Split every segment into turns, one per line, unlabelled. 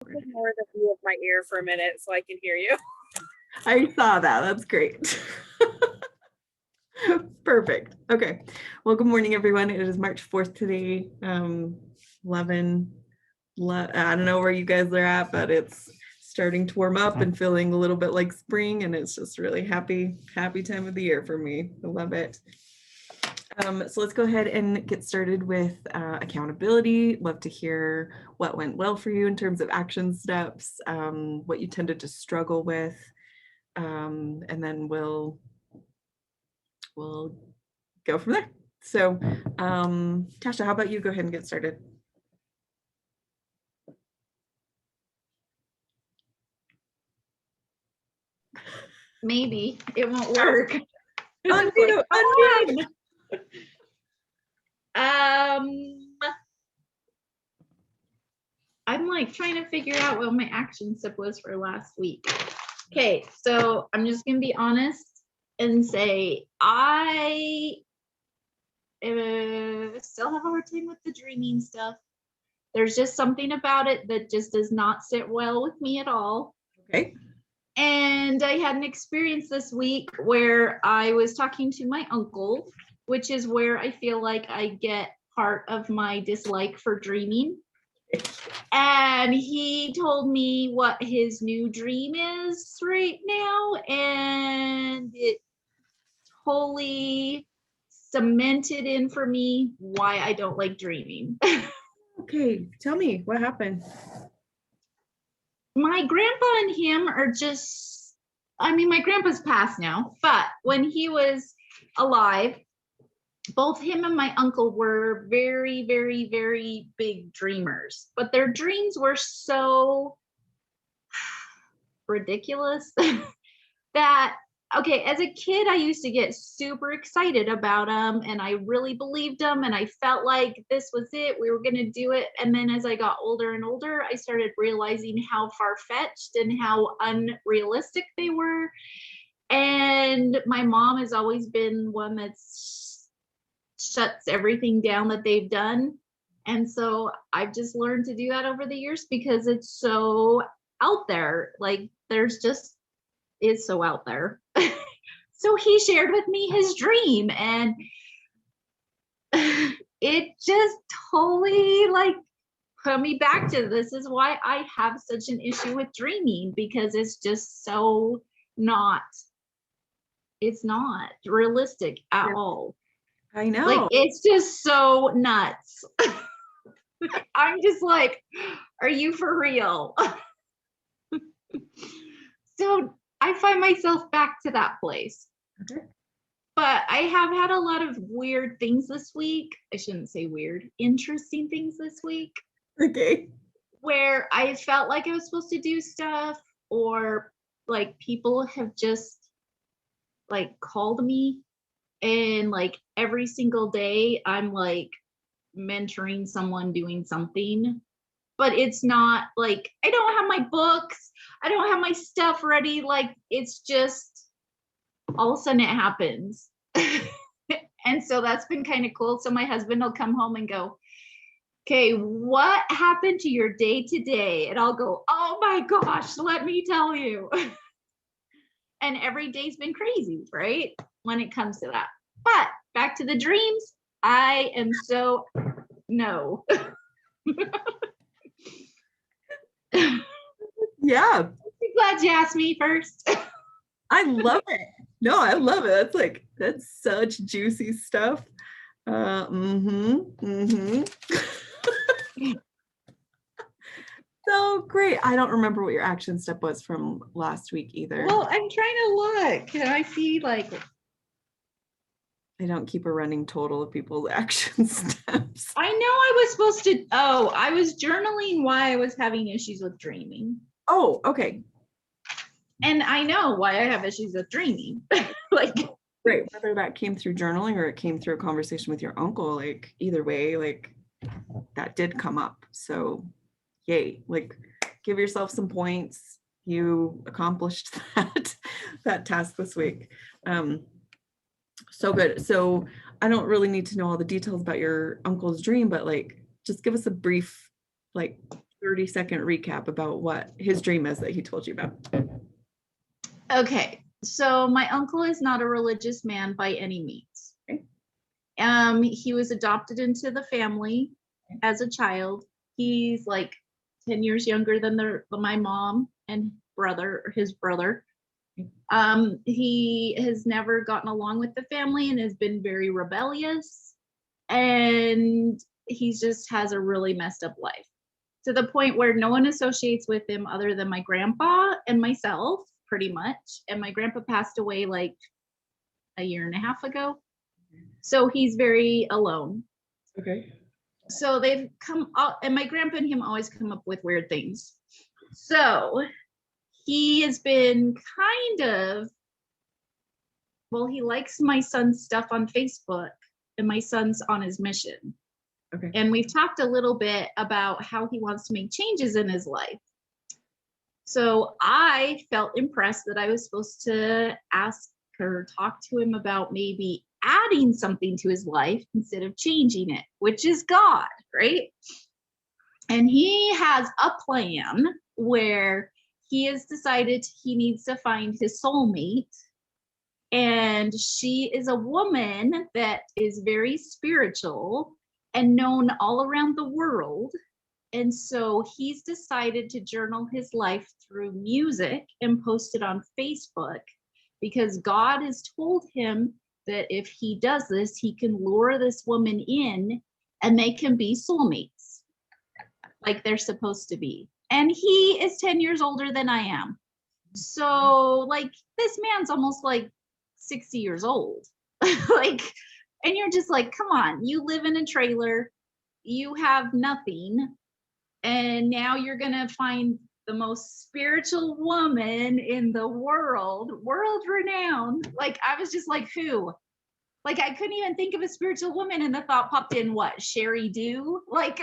Ignore the view of my ear for a minute so I can hear you.
I saw that. That's great. Perfect. Okay. Well, good morning, everyone. It is March 4th today. 11. I don't know where you guys are at, but it's starting to warm up and feeling a little bit like spring, and it's just really happy time of the year for me. I love it. So let's go ahead and get started with accountability. Love to hear what went well for you in terms of action steps, what you tended to struggle with, and then we'll go from there. So Tasha, how about you go ahead and get started?
Maybe it won't work.
Unmute.
I'm like trying to figure out what my action step was for last week. Okay, so I'm just gonna be honest and say I still have a hard time with the dreaming stuff. There's just something about it that just does not sit well with me at all.
Okay.
And I had an experience this week where I was talking to my uncle, which is where I feel like I get part of my dislike for dreaming. And he told me what his new dream is right now, and it totally cemented in for me why I don't like dreaming.
Okay, tell me what happened.
My grandpa and him are just, I mean, my grandpa's passed now, but when he was alive, both him and my uncle were very, very, very big dreamers, but their dreams were so ridiculous that, okay, as a kid, I used to get super excited about them and I really believed them and I felt like this was it, we were going to do it. And then as I got older and older, I started realizing how far-fetched and how unrealistic they were. And my mom has always been one that's shuts everything down that they've done. And so I've just learned to do that over the years because it's so out there. Like there's just, it's so out there. So he shared with me his dream and it just totally like put me back to this is why I have such an issue with dreaming, because it's just so not, it's not realistic at all.
I know.
Like it's just so nuts. I'm just like, are you for real? So I find myself back to that place.
Okay.
But I have had a lot of weird things this week. I shouldn't say weird, interesting things this week.
Okay.
Where I felt like I was supposed to do stuff, or like people have just like called me, and like every single day I'm like mentoring someone doing something. But it's not like I don't have my books, I don't have my stuff ready. Like it's just all of a sudden it happens. And so that's been kind of cool. So my husband will come home and go, okay, what happened to your day today? And I'll go, oh my gosh, let me tell you. And every day's been crazy, right? When it comes to that. But back to the dreams, I am so no.
Yeah.
I'm glad you asked me first.
I love it. No, I love it. That's such juicy stuff. So great. I don't remember what your action step was from last week either.
Well, I'm trying to look. Can I see like
I don't keep a running total of people's action steps.
I know I was supposed to, I was journaling why I was having issues with dreaming.
Oh, okay.
And I know why I have issues with dreaming. Like
right, whether that came through journaling or it came through a conversation with your uncle, like either way, like that did come up. So yay, like give yourself some points. You accomplished that task this week. So good. So I don't really need to know all the details about your uncle's dream, but like just give us a brief like 30-second recap about what his dream is that he told you about.
Okay, so my uncle is not a religious man by any means.
Okay.
He was adopted into the family as a child. He's like 10 years younger than my mom and his brother. He has never gotten along with the family and has been very rebellious. And he just has a really messed up life, to the point where no one associates with him other than my grandpa and myself, pretty much. And my grandpa passed away like a year and a half ago. So he's very alone.
Okay.
So they've come out, and my grandpa and him always come up with weird things. So he has been kind of, well, he likes my son's stuff on Facebook, and my son's on his mission.
Okay.
And we've talked a little bit about how he wants to make changes in his life. So I felt impressed that I was supposed to ask or talk to him about maybe adding something to his life instead of changing it, which is God, right? And he has a plan where he has decided he needs to find his soulmate. And she is a woman that is very spiritual and known all around the world. And so he's decided to journal his life through music and post it on Facebook, because God has told him that if he does this, he can lure this woman in and they can be soulmates like they're supposed to be. And he is 10 years older than I am. So like this man's almost like 60 years old. Like, and you're just like, come on, you live in a trailer, you have nothing, and now you're gonna find the most spiritual woman in the world renowned. Like, I was just like, who? Like, I couldn't even think of a spiritual woman, and the thought popped in, what, Sherry Dew? Like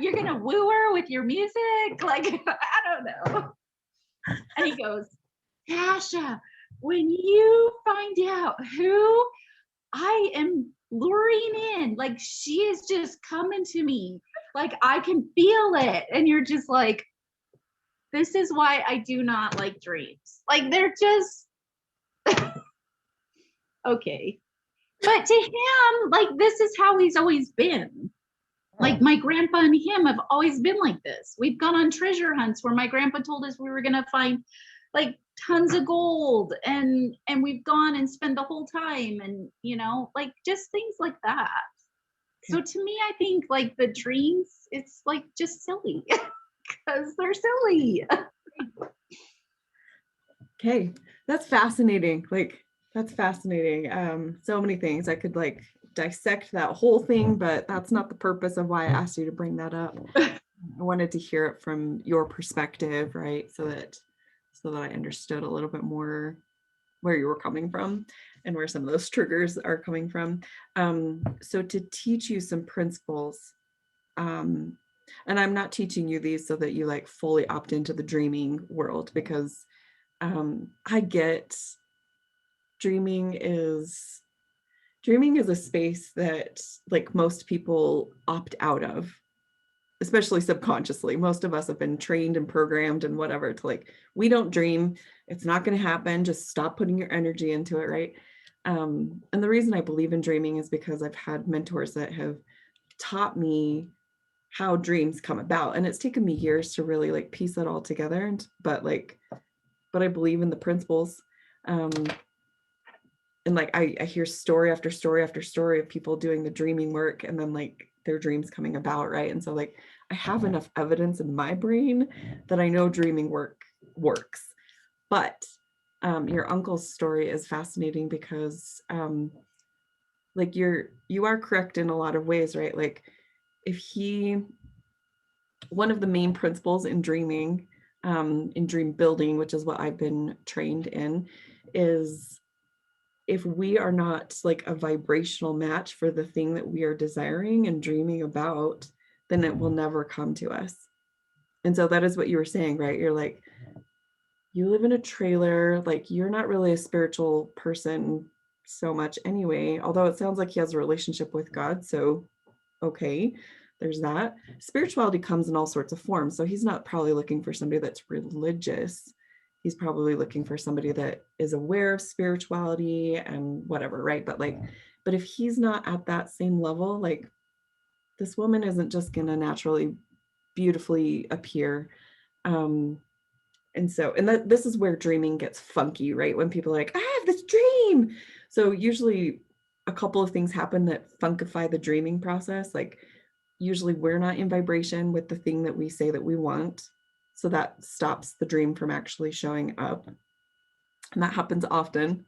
you're gonna woo her with your music? Like, I don't know. And he goes, Tasha, when you find out who I am luring in, like, she is just coming to me, like, I can feel it. And you're just like, this is why I do not like dreams. Like, they're just okay. But to him, like, this is how he's always been. Like, my grandpa and him have always been like this. We've gone on treasure hunts where my grandpa told us we were gonna find like tons of gold, and we've gone and spent the whole time, and you know, like just things like that. So to me, I think like the dreams, it's like just silly because they're silly.
Okay, that's fascinating. Like, that's fascinating. So many things I could like dissect that whole thing, but that's not the purpose of why I asked you to bring that up. I wanted to hear it from your perspective, right? So that I understood a little bit more where you were coming from and where some of those triggers are coming from. So to teach you some principles, and I'm not teaching you these so that you like fully opt into the dreaming world, because I get dreaming is a space that like most people opt out of, especially subconsciously. Most of us have been trained and programmed and whatever to like, we don't dream, it's not going to happen, just stop putting your energy into it, right? And the reason I believe in dreaming is because I've had mentors that have taught me how dreams come about, and it's taken me years to really like piece it all together. But I believe in the principles. And like I hear story after story after story of people doing the dreaming work and then like their dreams coming about, right? And so like I have enough evidence in my brain that I know dreaming works. But your uncle's story is fascinating because like you are correct in a lot of ways, right? Like one of the main principles in dreaming, in dream building, which is what I've been trained in, is if we are not like a vibrational match for the thing that we are desiring and dreaming about, then it will never come to us. And so that is what you were saying, right? You're like, you live in a trailer, like you're not really a spiritual person so much anyway, although it sounds like he has a relationship with God. So, okay, there's that. Spirituality comes in all sorts of forms. So he's not probably looking for somebody that's religious. He's probably looking for somebody that is aware of spirituality and whatever, right? But if he's not at that same level, like this woman isn't just gonna naturally beautifully appear. And this is where dreaming gets funky, right? When people are like, I have this dream. So usually a couple of things happen that funkify the dreaming process. Like usually we're not in vibration with the thing that we say that we want. So that stops the dream from actually showing up. And that happens often.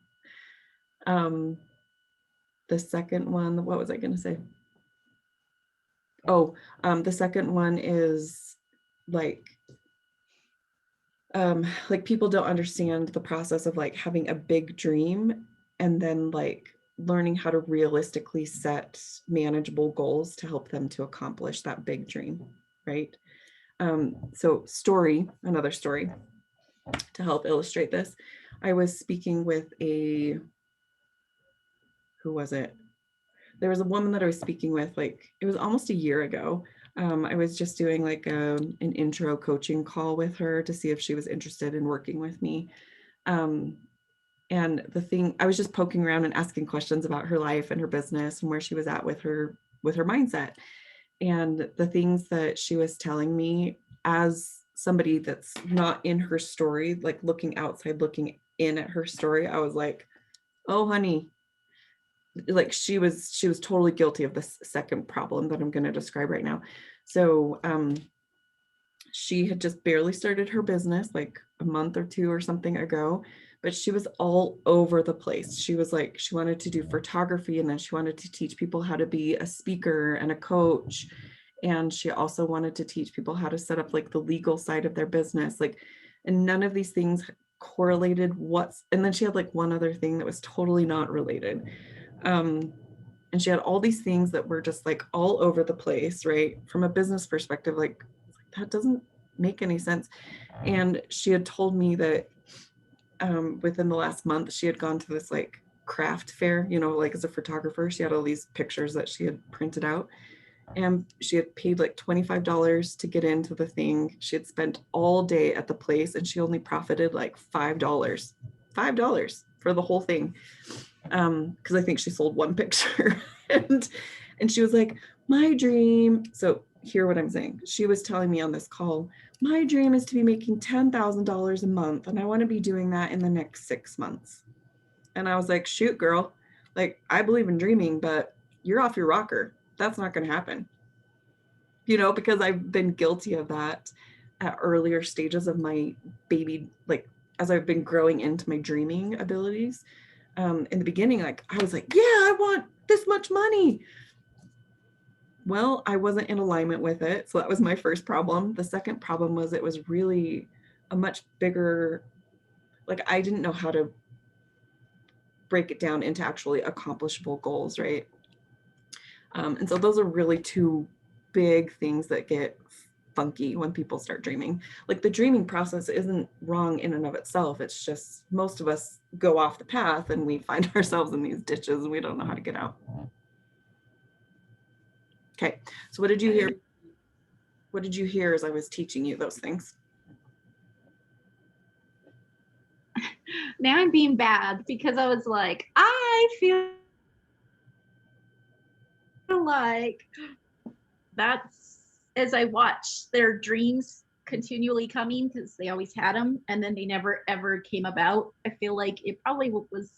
The second one, what was I going to say? Oh, the second one is like people don't understand the process of like having a big dream and then like learning how to realistically set manageable goals to help them to accomplish that big dream, right? So another story to help illustrate this. I was speaking with who was it? There was a woman that I was speaking with, like it was almost a year ago. I was just doing like an intro coaching call with her to see if she was interested in working with me. And I was just poking around and asking questions about her life and her business and where she was at with her mindset. And the things that she was telling me as somebody that's not in her story, like looking outside, looking in at her story, I was like, oh, honey, like she was totally guilty of this second problem that I'm going to describe right now. So she had just barely started her business like a month or two or something ago, but she was all over the place. She was like, she wanted to do photography, and then she wanted to teach people how to be a speaker and a coach. And she also wanted to teach people how to set up like the legal side of their business. Like, and none of these things correlated and then she had like one other thing that was totally not related. And she had all these things that were just like all over the place, right? From a business perspective, like that doesn't make any sense. And she had told me that within the last month, she had gone to this like craft fair, like as a photographer, she had all these pictures that she had printed out, and she had paid like $25 to get into the thing. She had spent all day at the place and she only profited like $5 for the whole thing. Because I think she sold one picture. and she was like, my dream. So hear what I'm saying. She was telling me on this call, my dream is to be making $10,000 a month. And I want to be doing that in the next 6 months. And I was like, shoot, girl, like I believe in dreaming, but you're off your rocker. That's not going to happen. Because I've been guilty of that at earlier stages of my baby, like as I've been growing into my dreaming abilities. In the beginning, like I was like, yeah, I want this much money. Well, I wasn't in alignment with it. So that was my first problem. The second problem was it was really a much bigger, like I didn't know how to break it down into actually accomplishable goals, right? And so those are really two big things that get funky when people start dreaming. Like the dreaming process isn't wrong in and of itself. It's just most of us go off the path and we find ourselves in these ditches and we don't know how to get out. Okay, so what did you hear? What did you hear as I was teaching you those things?
Now I'm being bad because I was like, I feel like that's as I watch their dreams continually coming, because they always had them and then they never ever came about. I feel like it probably was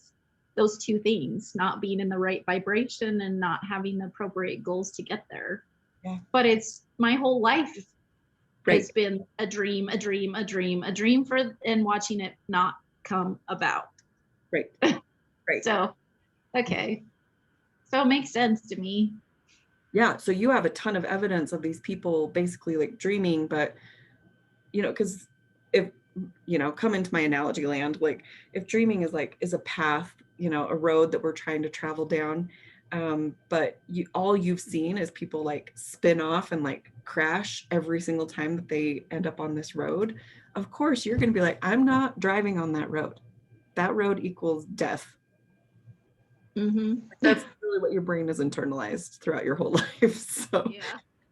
those two things, not being in the right vibration and not having the appropriate goals to get there.
Yeah.
But it's my whole life
Right.
has been a dream and watching it not come about.
Right. Right.
So, okay. So it makes sense to me.
Yeah. So you have a ton of evidence of these people basically like dreaming, but because if, come into my analogy land, like if dreaming is a path, a road that we're trying to travel down, but all you've seen is people like spin off and like crash every single time that they end up on this road. Of course, you're going to be like, I'm not driving on that road. That road equals death.
Mm-hmm.
That's really what your brain has internalized throughout your whole life. So
yeah.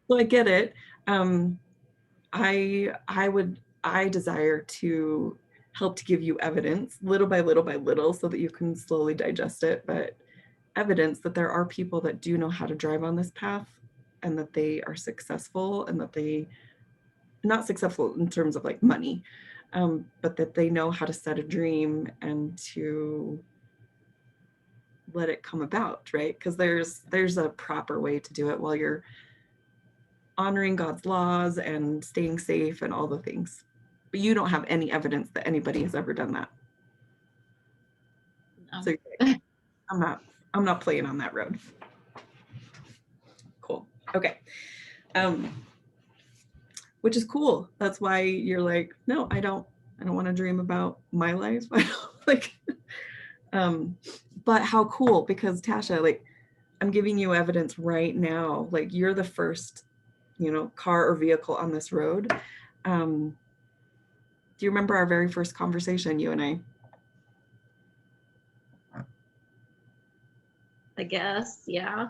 So I get it. Um, I desire to help to give you evidence little by little so that you can slowly digest it, but evidence that there are people that do know how to drive on this path and that they are successful and that they not successful in terms of like money, but that they know how to set a dream and to let it come about, right? Because there's a proper way to do it while you're honoring God's laws and staying safe and all the things. But you don't have any evidence that anybody has ever done that.
No.
So I'm not playing on that road. Cool. Okay. Which is cool. That's why you're like, no, I don't want to dream about my life. I don't like but how cool, because Tasha, like I'm giving you evidence right now. Like you're the first, car or vehicle on this road. Do you remember our very first conversation, you and I?
I guess, yeah.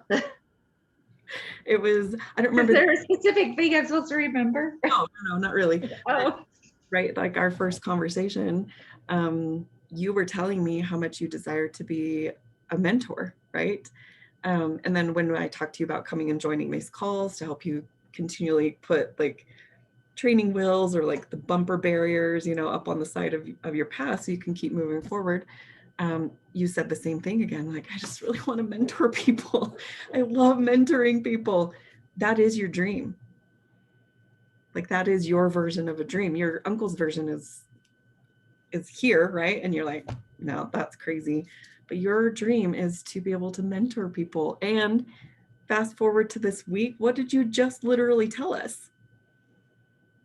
It was, I don't
Is
remember.
there a specific thing I'm supposed to remember?
No, not really.
Oh,
Right, like our first conversation, you were telling me how much you desired to be a mentor, right? And then when I talked to you about coming and joining these calls to help you continually put like training wheels or like the bumper barriers, up on the side of your path so you can keep moving forward. You said the same thing again, like, I just really want to mentor people. I love mentoring people. That is your dream. Like that is your version of a dream. Your uncle's version is here, right? And you're like, no, that's crazy. But your dream is to be able to mentor people. And fast forward to this week, what did you just literally tell us?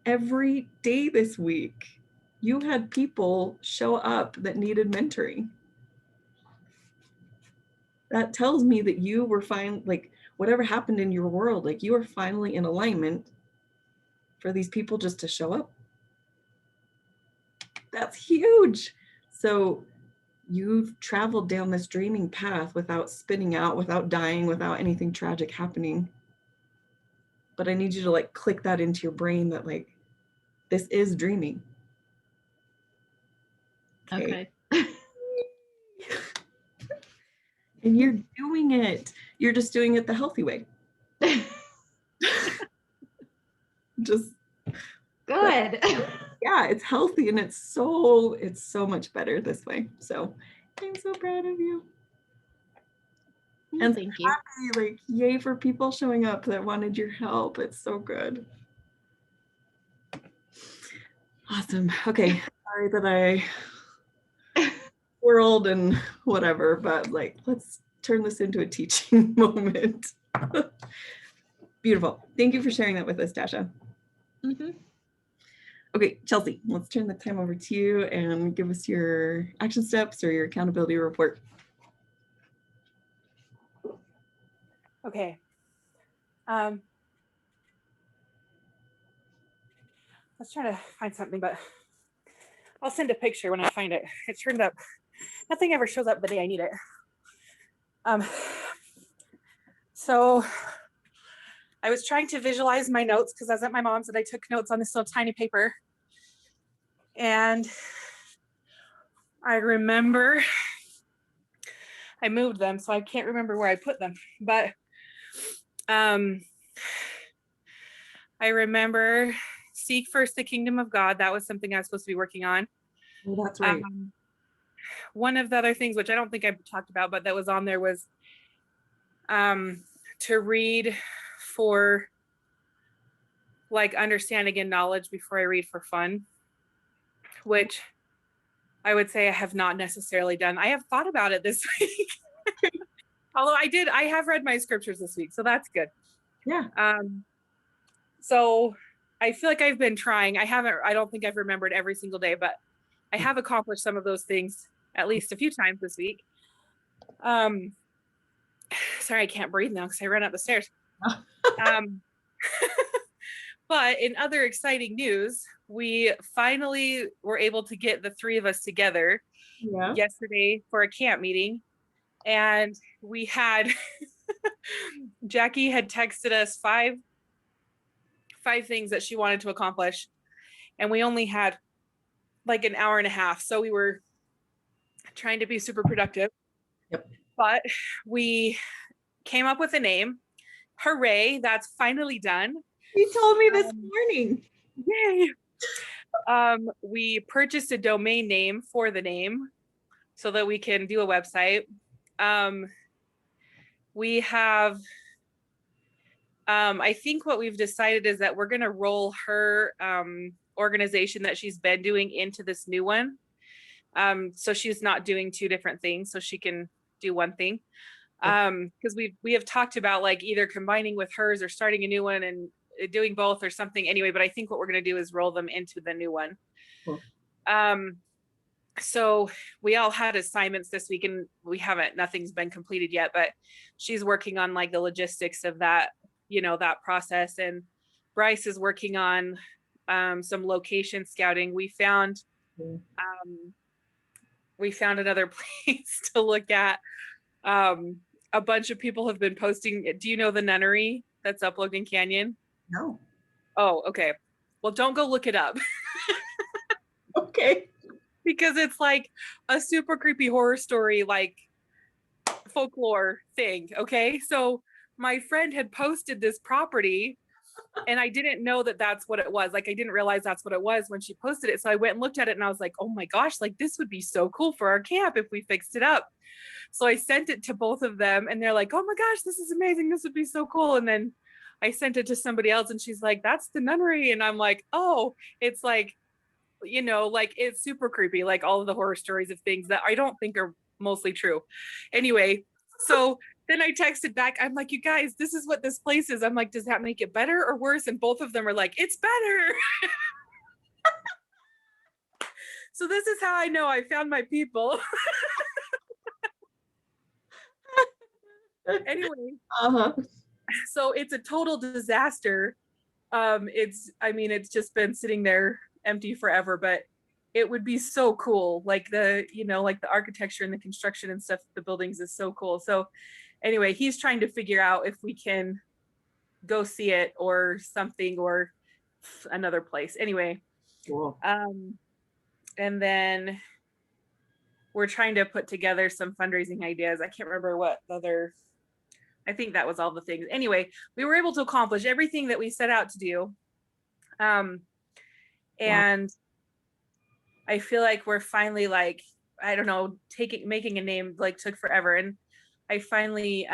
Every day this week, you had people show up that needed mentoring. That tells me that you were fine, like whatever happened in your world, like you were finally in alignment for these people just to show up. That's huge. So you've traveled down this dreaming path without spinning out, without dying, without anything tragic happening. But I need you to like click that into your brain that like, this is dreaming.
okay.
And you're doing it. You're just doing it the healthy way. Just
Good.
yeah, it's healthy and it's so much better this way. So I'm so proud of you. And
Thank you.
happy, like yay for people showing up that wanted your help. It's so good. Awesome. Okay. Sorry that I whirled and whatever, but like let's turn this into a teaching moment. Beautiful. Thank you for sharing that with us, Tasha.
Mm-hmm.
Okay, Chelsea, let's turn the time over to you and give us your action steps or your accountability report.
Okay. Let's try to find something, but I'll send a picture when I find it. It turned up, nothing ever shows up the day I need it. So I was trying to visualize my notes because I was at my mom's and I took notes on this little tiny paper. And I remember I moved them, so I can't remember where I put them, but I remember seek first the kingdom of God. That was something I was supposed to be working on.
Well, that's right.
One of the other things, which I don't think I talked about, but that was on there was to read for like understanding and knowledge before I read for fun, which I would say I have not necessarily done. I have thought about it this week. Although I have read my scriptures this week, so that's good.
Yeah.
So I feel like I've been trying. I don't think I've remembered every single day, but I have accomplished some of those things at least a few times this week. Sorry, I can't breathe now because I ran up the stairs. But in other exciting news, we finally were able to get the three of us together yesterday for a camp meeting. And we had, Jackie had texted us 5 5 things that she wanted to accomplish. And we only had like an hour and a half. So we were trying to be super productive.
Yep.
But we came up with a name. Hooray, that's finally done.
You told me this morning.
Yay. We purchased a domain name for the name so that we can do a website. We have, I think what we've decided is that we're going to roll her organization that she's been doing into this new one. So she's not doing 2 different things, so she can do one thing. Because we have talked about like either combining with hers or starting a new one and doing both or something anyway, but I think what we're going to do is roll them into the new one.
Cool.
So we all had assignments this week and nothing's been completed yet, but she's working on like the logistics of that, that process. And Bryce is working on some location scouting. We found another place to look at. A bunch of people have been posting. Do you know the nunnery that's up Logan Canyon?
No.
Oh, okay. Well, don't go look it up.
Okay.
Because it's like a super creepy horror story, like folklore thing. Okay. So my friend had posted this property and I didn't know that that's what it was. Like, I didn't realize that's what it was when she posted it. So I went and looked at it and I was like, oh my gosh, like this would be so cool for our camp if we fixed it up. So I sent it to both of them and they're like, oh my gosh, this is amazing. This would be so cool. And then I sent it to somebody else and she's like, that's the nunnery. And I'm like, oh, it's like, like it's super creepy. Like all of the horror stories of things that I don't think are mostly true. Anyway, so then I texted back. I'm like, you guys, this is what this place is. I'm like, does that make it better or worse? And both of them are like, it's better. So this is how I know I found my people. Anyway, so it's a total disaster. It's just been sitting there empty forever, but it would be so cool. Like the architecture and the construction and stuff, the buildings is so cool. So anyway, he's trying to figure out if we can go see it or something or another place. Anyway,
Cool.
And then we're trying to put together some fundraising ideas. I can't remember what other. I think that was all the things. Anyway, we were able to accomplish everything that we set out to do. And I feel like we're finally like, I don't know, making a name like took forever. And I finally,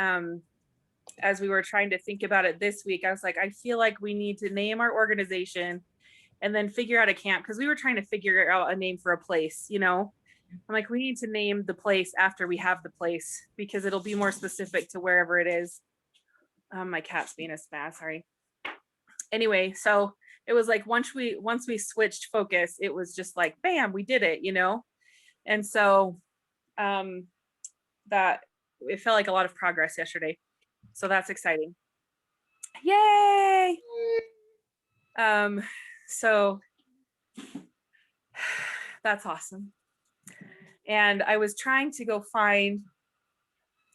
as we were trying to think about it this week, I was like, I feel like we need to name our organization and then figure out a camp, because we were trying to figure out a name for a place, I'm like, we need to name the place after we have the place because it'll be more specific to wherever it is. My cat's being a spaz, sorry. Anyway, so it was like once we switched focus, it was just like, bam, we did it, And so that it felt like a lot of progress yesterday. So that's exciting. Yay! So that's awesome. And I was trying to go find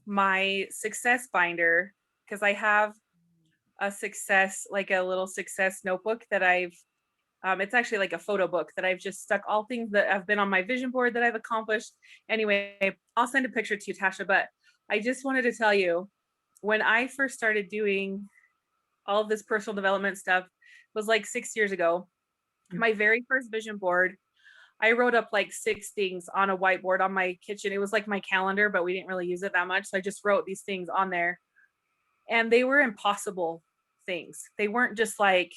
my success binder because I have a little success notebook that it's actually like a photo book that I've just stuck all things that have been on my vision board that I've accomplished. Anyway, I'll send a picture to you, Tasha, but I just wanted to tell you, when I first started doing all of this personal development stuff, was like 6 years ago. My very first vision board, I wrote up like 6 things on a whiteboard on my kitchen. It was like my calendar, but we didn't really use it that much. So I just wrote these things on there. And they were impossible things. They weren't just like,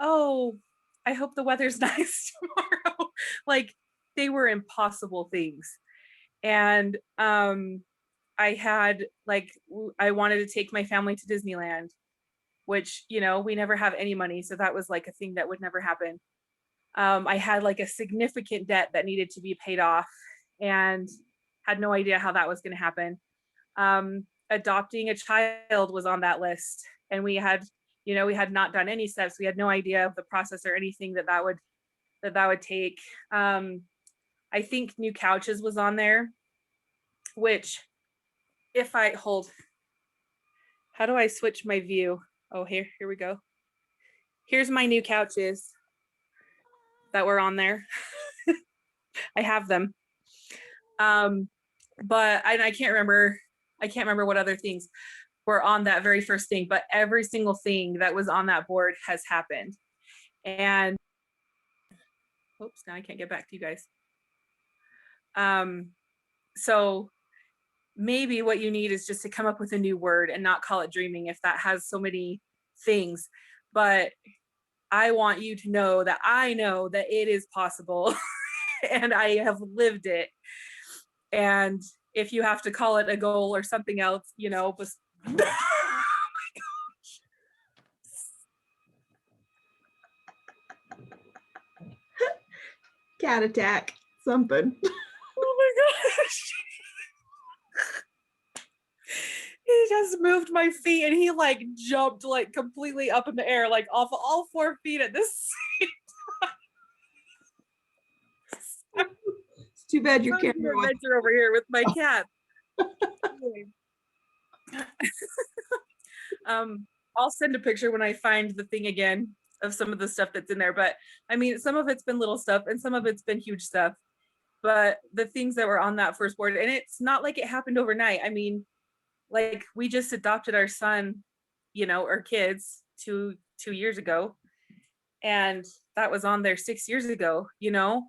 oh, I hope the weather's nice tomorrow. Like they were impossible things. And I had I wanted to take my family to Disneyland, which, we never have any money. So that was like a thing that would never happen. I had like a significant debt that needed to be paid off and had no idea how that was going to happen. Adopting a child was on that list, and we had not done any steps. We had no idea of the process or anything that would take. I think new couches was on there, which how do I switch my view? Oh, here we go. Here's my new couches that were on there. I have them. But I can't remember what other things were on that very first thing, but every single thing that was on that board has happened. And oops, now I can't get back to you guys. So maybe what you need is just to come up with a new word and not call it dreaming if that has so many things. But I want you to know that I know that it is possible and I have lived it. And if you have to call it a goal or something else, you know, but
Cat attack, something.
oh my gosh. He just moved my feet and he like jumped like completely up in the air, like off of all 4 feet at this.
It's too bad your
Sounds like
camera
an
was.
adventure over here with my cat. I'll send a picture when I find the thing again of some of the stuff that's in there. But I mean, some of it's been little stuff and some of it's been huge stuff. But the things that were on that first board, and it's not like it happened overnight. I mean, like we just adopted our son, you know, our kids two years ago. And that was on there 6 years ago, you know.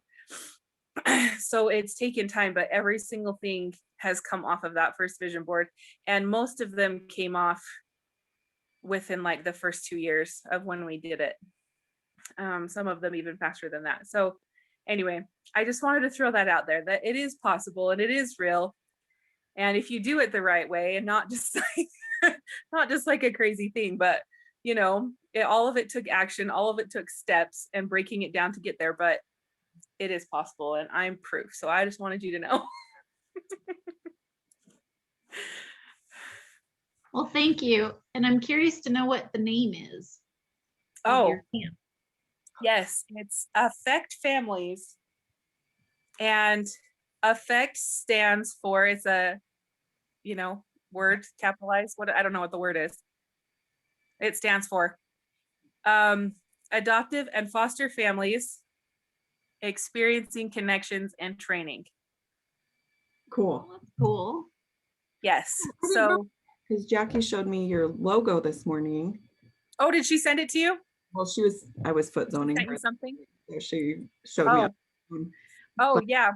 So it's taken time, but every single thing has come off of that first vision board. And most of them came off within like the first 2 years of when we did it. Some of them even faster than that. So anyway, I just wanted to throw that out there that it is possible and it is real. And if you do it the right way and not just like not just like a crazy thing, but you know, all of it took action, all of it took steps and breaking it down to get there, but it is possible and I'm proof. So I just wanted you to know.
Well, thank you. And I'm curious to know what the name is. of
Oh,
your camp.
yes, it's Affect Families. And affect stands for, it's a, you know, word capitalized. What, I don't know what the word is. It stands for adoptive and foster families experiencing connections and training.
Cool.
That's cool.
Yes.
I didn't know.
So,
Because Jackie showed me your logo this morning.
oh, did she send it to you?
Well, I was foot zoning
Sent
her,
you something?
so she showed me.
Oh,
on the phone.
oh,
But
yeah.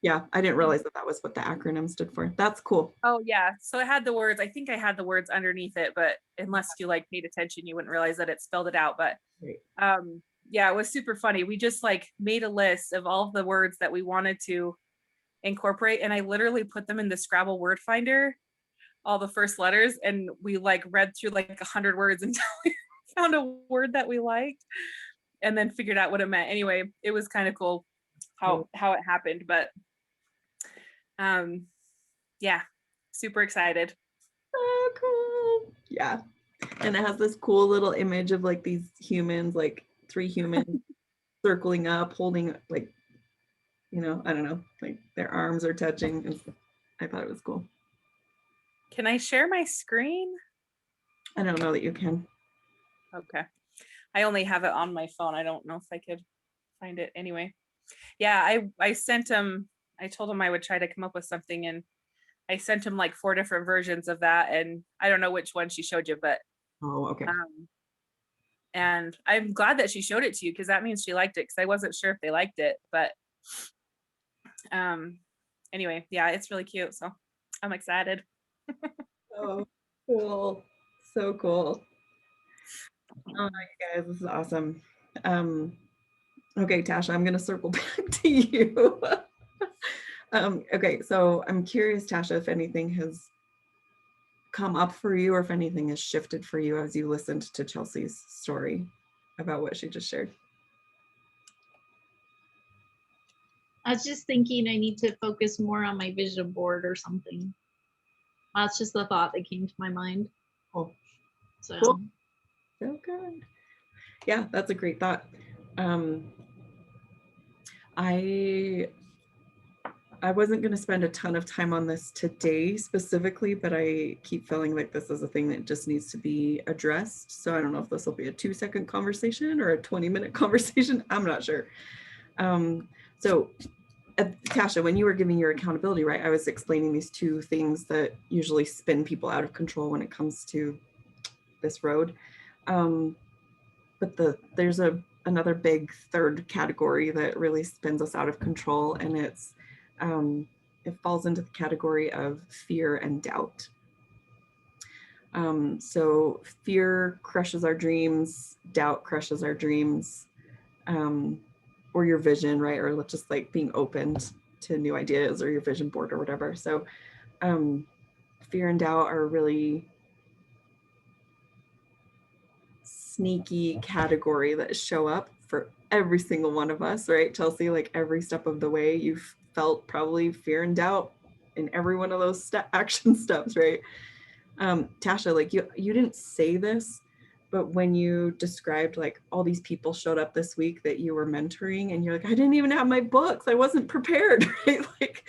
yeah, I didn't realize that was what the acronym stood for. That's cool.
Oh, yeah. So it had the words. I think I had the words underneath it, but unless you like paid attention, you wouldn't realize that it spelled it out. But
Right.
yeah, it was super funny. We just like made a list of all of the words that we wanted to incorporate, and I literally put them in the Scrabble word finder, all the first letters, and we like read through like 100 words until we found a word that we liked, and then figured out what it meant. Anyway, it was kind of cool how it happened, but yeah, super excited.
Oh, cool. Yeah. And it has this cool little image of like these humans, like 3 humans circling up, holding like, you know, I don't know, like their arms are touching. And I thought it was cool.
Can I share my screen?
I don't know that you can.
Okay. I only have it on my phone. I don't know if I could find it anyway. Yeah, I sent him, I told him I would try to come up with something, and I sent him like 4 different versions of that, and I don't know which one she showed you, but
Oh, okay.
and I'm glad that she showed it to you because that means she liked it, because I wasn't sure if they liked it, but anyway, yeah, it's really cute, so I'm excited.
Oh, cool. So cool. Oh, you guys, this is awesome. Okay, Tasha, I'm going to circle back to you. Okay, so I'm curious, Tasha, if anything has come up for you or if anything has shifted for you as you listened to Chelsea's story about what she just shared.
I was just thinking I need to focus more on my vision board or something. That's just the thought that came to my mind.
Cool.
So
Cool. So good. Yeah, that's a great thought. I I wasn't going to spend a ton of time on this today specifically, but I keep feeling like this is a thing that just needs to be addressed. So I don't know if this will be a 2-second conversation or a 20-minute conversation. I'm not sure. So Tasha, when you were giving your accountability, right, I was explaining these two things that usually spin people out of control when it comes to this road. But there's another big third category that really spins us out of control, and it falls into the category of fear and doubt. So fear crushes our dreams, doubt crushes our dreams, or your vision, right? Or just like being open to new ideas or your vision board or whatever. So fear and doubt are really sneaky category that show up for every single one of us, right, Chelsea? Like every step of the way, you've felt probably fear and doubt in every one of those action steps, right? Tasha, like you didn't say this, but when you described like all these people showed up this week that you were mentoring, and you're like, I didn't even have my books, I wasn't prepared, right? Like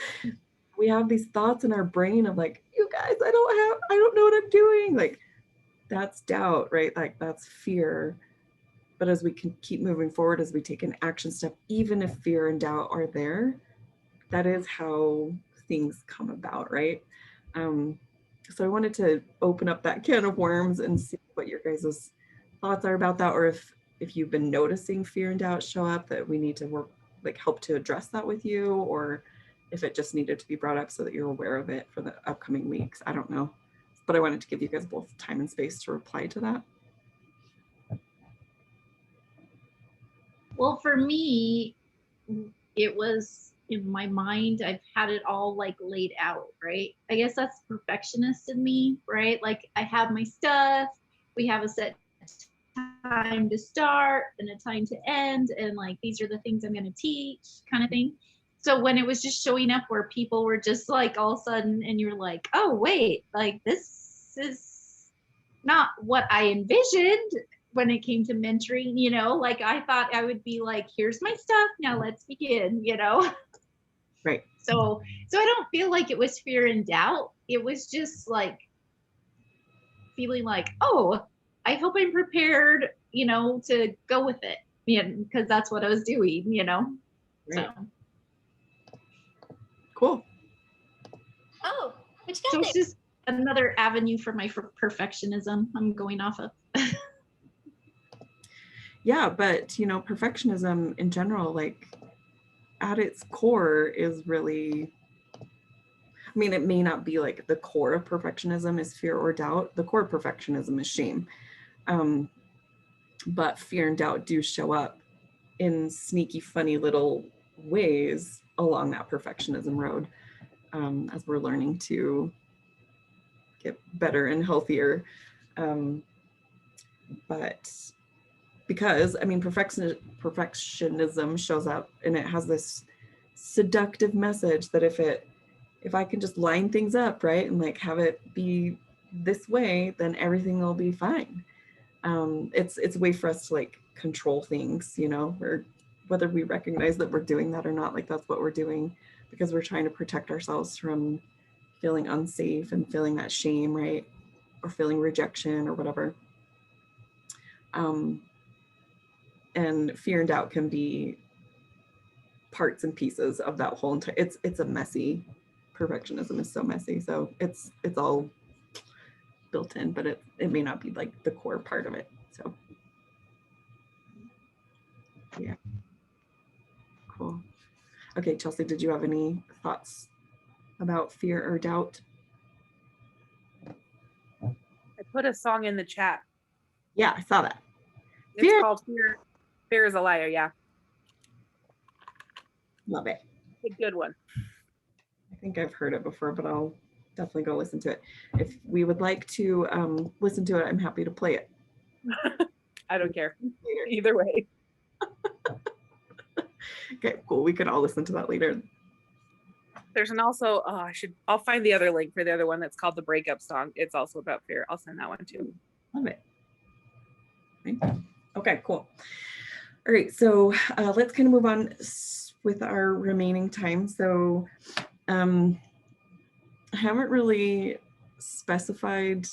we have these thoughts in our brain of like, you guys, I don't know what I'm doing. Like that's doubt, right? Like that's fear. But as we can keep moving forward, as we take an action step, even if fear and doubt are there, that is how things come about, right? So I wanted to open up that can of worms and see what your guys' thoughts are about that, or if you've been noticing fear and doubt show up, that we need to work, like help to address that with you, or if it just needed to be brought up so that you're aware of it for the upcoming weeks. I don't know. But I wanted to give you guys both time and space to reply to that.
Well, for me, it was in my mind, I've had it all like laid out, right? I guess that's perfectionist in me, right? Like I have my stuff, we have a set time to start and a time to end, and like these are the things I'm going to teach, kind of thing. So when it was just showing up where people were just like all of a sudden, and you're like, oh wait, like this is not what I envisioned when it came to mentoring, you know, like I thought I would be like, here's my stuff, now let's begin, you know.
Right.
So I don't feel like it was fear and doubt. It was just like feeling like, oh, I hope I'm prepared, you know, to go with it. Yeah, because that's what I was doing, you know.
Right.
So
Cool. Oh, what you got
so
there?
it's just another avenue for my perfectionism I'm going off of.
Yeah, but you know, perfectionism in general, like at its core is really, I mean, it may not be like the core of perfectionism is fear or doubt. The core of perfectionism is shame. But fear and doubt do show up in sneaky, funny little ways along that perfectionism road, as we're learning to get better and healthier. But because, I mean, perfectionism shows up and it has this seductive message that if I can just line things up, right, and like have it be this way, then everything will be fine. It's a way for us to like control things, you know, or whether we recognize that we're doing that or not, like that's what we're doing because we're trying to protect ourselves from feeling unsafe and feeling that shame, right, or feeling rejection or whatever. And fear and doubt can be parts and pieces of that whole entire, it's a messy, perfectionism is so messy, so it's all built in, but it may not be like the core part of it. So yeah, cool. Okay, Chelsea, did you have any thoughts about fear or doubt?
I put a song in the chat.
Yeah, I saw that.
It's
Fear.
called Fear. Fear is a Liar. Yeah,
Love it.
a good one.
I think I've heard it before, but I'll definitely go listen to it. If we would like to listen to it, I'm happy to play it
I don't care.
later.
Either way.
Okay, cool. We could all listen to that later.
There's also, I'll find the other link for the other one that's called the Breakup Song. It's also about fear. I'll send that one too.
Love it. Okay, cool. All right, so let's kind of move on. with our remaining time. So I haven't really specified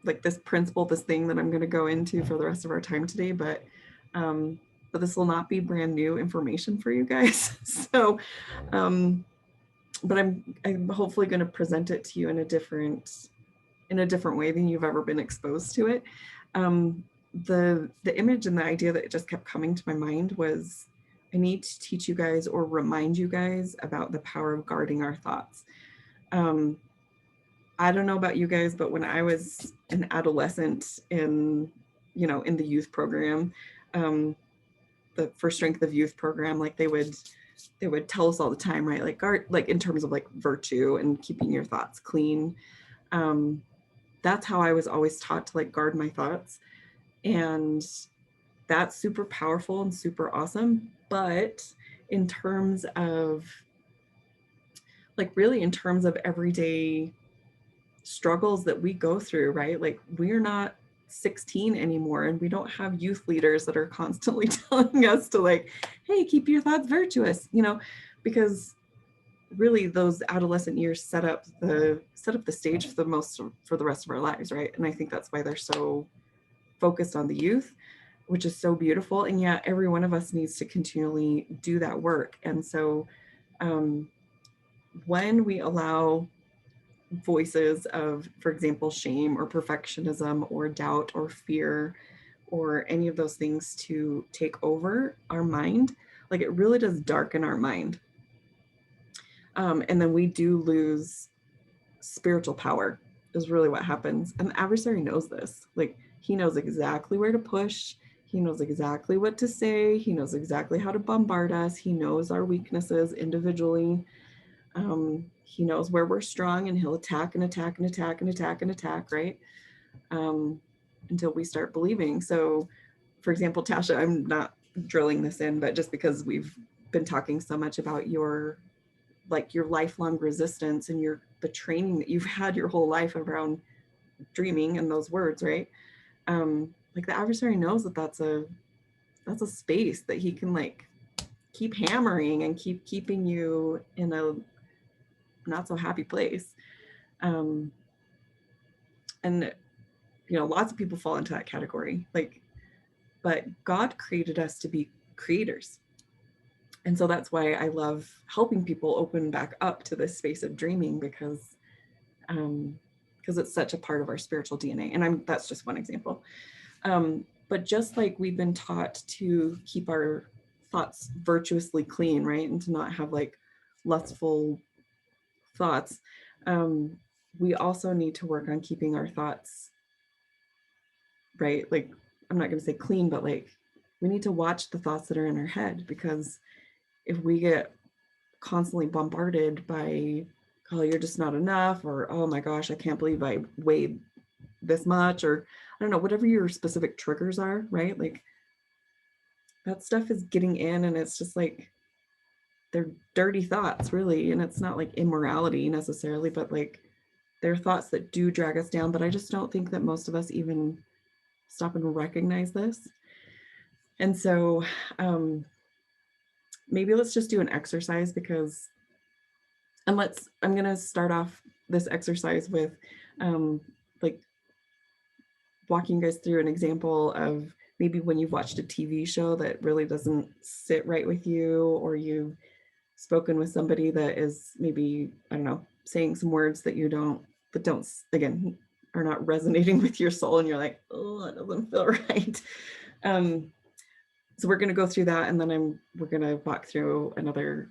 like this principle, this thing that I'm going to go into for the rest of our time today, but this will not be brand new information for you guys. So, but I'm hopefully going to present it to you in a different way than you've ever been exposed to it. The image and the idea that just kept coming to my mind was, I need to teach you guys or remind you guys about the power of guarding our thoughts. I don't know about you guys, but when I was an adolescent in the youth program, the For Strength of Youth program, like they would tell us all the time, right? Like guard, like in terms of like virtue and keeping your thoughts clean. That's how I was always taught to like guard my thoughts. And that's super powerful and super awesome. But in terms of like really in terms of everyday struggles that we go through, right? Like we're not 16 anymore and we don't have youth leaders that are constantly telling us to like, hey, keep your thoughts virtuous, because really those adolescent years set up the stage for the rest of our lives, right? And I think that's why they're so focused on the youth, which is so beautiful. And yet every one of us needs to continually do that work. And so when we allow voices of, for example, shame or perfectionism or doubt or fear or any of those things to take over our mind, like it really does darken our mind. And then we do lose spiritual power is really what happens. And the adversary knows this. Like he knows exactly where to push. He knows exactly what to say. He knows exactly how to bombard us. He knows our weaknesses individually. He knows where we're strong and he'll attack and attack and attack and attack and attack, right? Until we start believing. So, for example, Tasha, I'm not drilling this in, but just because we've been talking so much about your lifelong resistance and the training that you've had your whole life around dreaming and those words, right? Like the adversary knows that that's a space that he can like keep hammering and keep keeping you in a not so happy place. And lots of people fall into that category, like, but God created us to be creators. And so that's why I love helping people open back up to this space of dreaming, because it's such a part of our spiritual DNA. And that's just one example. But just like we've been taught to keep our thoughts virtuously clean, right? And to not have like lustful thoughts, we also need to work on keeping our thoughts, right? Like, I'm not going to say clean, but like we need to watch the thoughts that are in our head, because if we get constantly bombarded by, oh, you're just not enough, or oh my gosh, I can't believe I weighed this much, or I don't know, whatever your specific triggers are, right? Like that stuff is getting in, and it's just like they're dirty thoughts, really. And it's not like immorality necessarily, but like they're thoughts that do drag us down. But I just don't think that most of us even stop and recognize this. And so maybe let's just do an exercise, because I'm going to start off this exercise with like walking you guys through an example of maybe when you've watched a TV show that really doesn't sit right with you, or you've spoken with somebody that is maybe, I don't know, saying some words that again, are not resonating with your soul, and you're like, oh, that doesn't feel right. So we're going to go through that, and then we're going to walk through another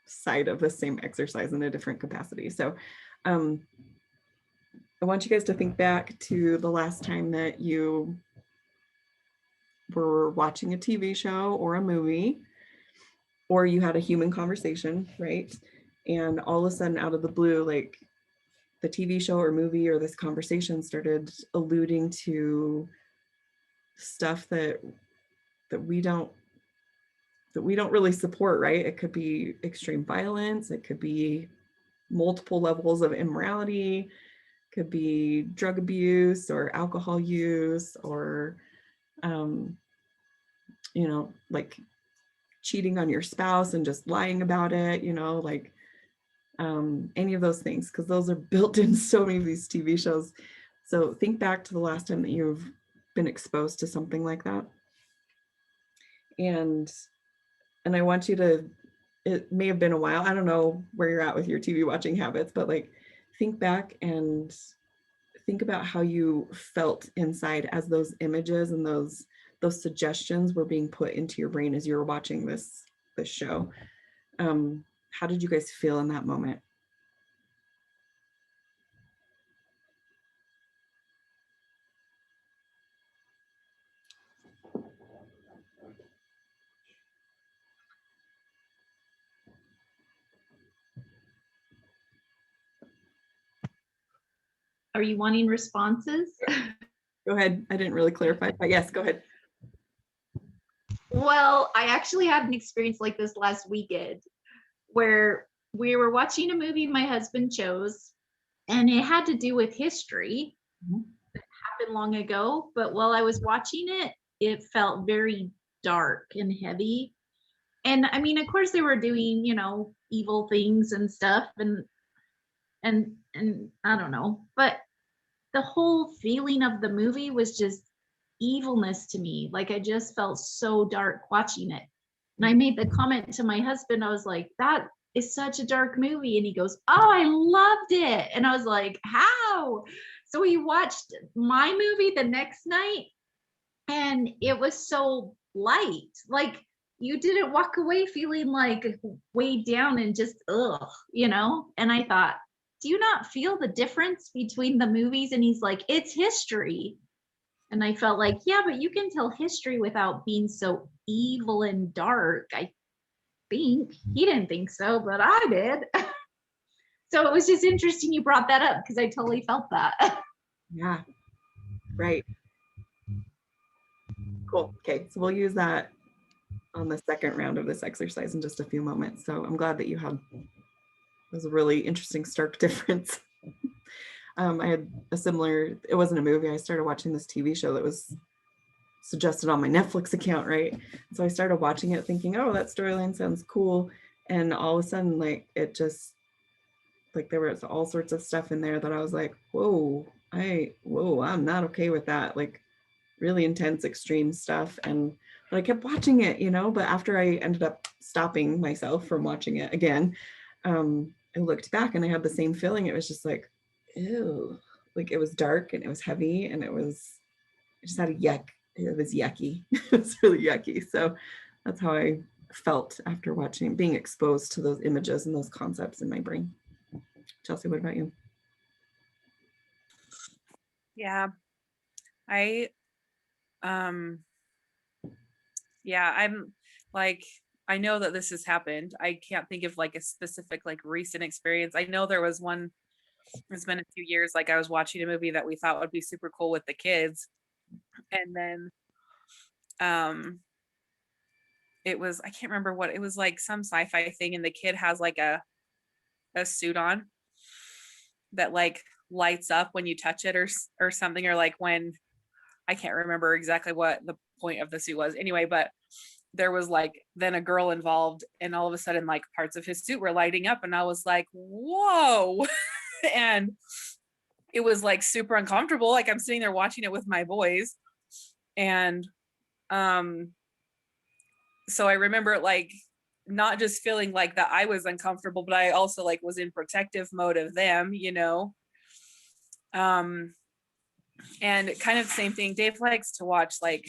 side of the same exercise in a different capacity. So I want you guys to think back to the last time that you were watching a TV show or a movie, or you had a human conversation, right? And all of a sudden, out of the blue, like the TV show or movie or this conversation started alluding to stuff that we don't really support, right? It could be extreme violence, it could be multiple levels of immorality, could be drug abuse or alcohol use, or you know, like cheating on your spouse and just lying about it, you know, like any of those things, because those are built in so many of these TV shows. So think back to the last time that you've been exposed to something like that. And I want you to, it may have been a while, I don't know where you're at with your TV watching habits, but like think back and think about how you felt inside as those images and those suggestions were being put into your brain as you were watching this show. How did you guys feel in that moment?
Are you wanting responses?
Go ahead. I didn't really clarify, but yes, go ahead.
Well, I actually had an experience like this last weekend where we were watching a movie my husband chose, and it had to do with history
Mhm.
that happened long ago. But while I was watching it, it felt very dark and heavy. And I mean, of course, they were doing, you know, evil things and stuff, and I don't know, but the whole feeling of the movie was just evilness to me. Like I just felt so dark watching it. And I made the comment to my husband, I was like, that is such a dark movie. And he goes, oh, I loved it. And I was like, how? So we watched my movie the next night, and it was so light. Like you didn't walk away feeling like weighed down and just ugh, you know? And I thought, do you not feel the difference between the movies? And he's like, it's history. And I felt like, yeah, but you can tell history without being so evil and dark. I think he didn't think so, but I did. So it was just interesting you brought that up because I totally felt that.
Yeah, right. Cool. Okay, so we'll use that on the second round of this exercise in just a few moments. So I'm glad that you had, it was a really interesting stark difference. I had a similar, it wasn't a movie, I started watching this TV show that was suggested on my Netflix account, right? So I started watching it thinking, oh, that storyline sounds cool. And all of a sudden, like, it just, like, there was all sorts of stuff in there that I was like, whoa, I'm not okay with that. Like, really intense, extreme stuff. But I kept watching it, you know, but after I ended up stopping myself from watching it again, I looked back and I had the same feeling. It was just like, ew, like it was dark and it was heavy and it just had a yuck. It was yucky. It was really yucky. So that's how I felt after watching, being exposed to those images and those concepts in my brain. Chelsea, what about you?
Yeah. Yeah, I'm like, I know that this has happened. I can't think of like a specific like recent experience. I know there was one, it's been a few years, like I was watching a movie that we thought would be super cool with the kids. And then it was, I can't remember what it was, like some sci-fi thing, and the kid has like a suit on that like lights up when you touch it or something, or like when, I can't remember exactly what the point of the suit was anyway, but there was like then a girl involved, and all of a sudden like parts of his suit were lighting up, and I was like, whoa. And it was like super uncomfortable. Like I'm sitting there watching it with my boys, and so I remember like not just feeling like that I was uncomfortable, but I also like was in protective mode of them, you know. And kind of the same thing, Dave likes to watch like,